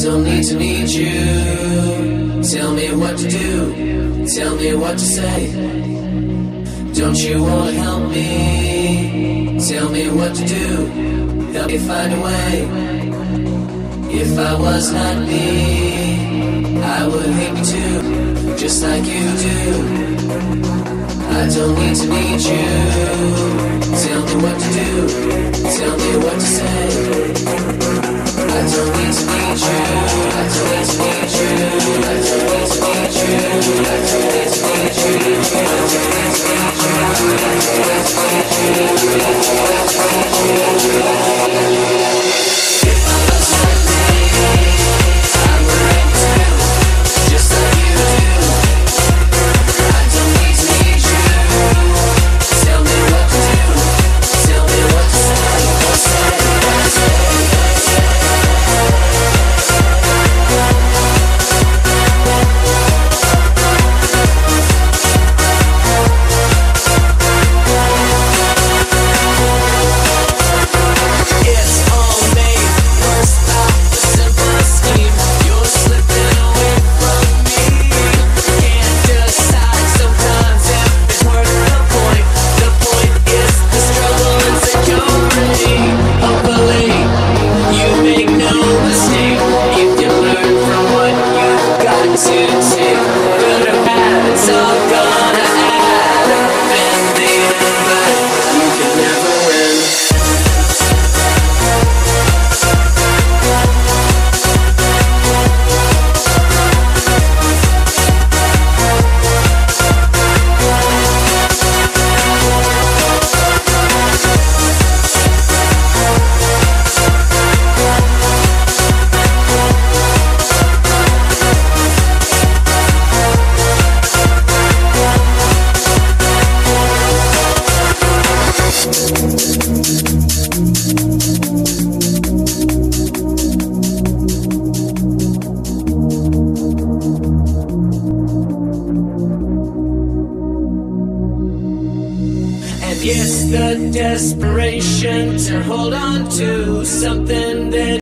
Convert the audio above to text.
don't need to need you. Tell me what to do, tell me what to say. Don't you wanna help me? Tell me what to do, help me find a way. If I was not me, I would hate me too, just like you do. I don't need to need you. Tell me what to do, tell me what to say. I don't need to need you. I don't need to need you. I don't need to need you. I don't need to need you. I don't need to need you. I don't need to need you. If I was like me, I would hate too, just like you do. I don't need to need you. Tell me what to do. Tell me what to say. Yes, the desperation to hold on to something that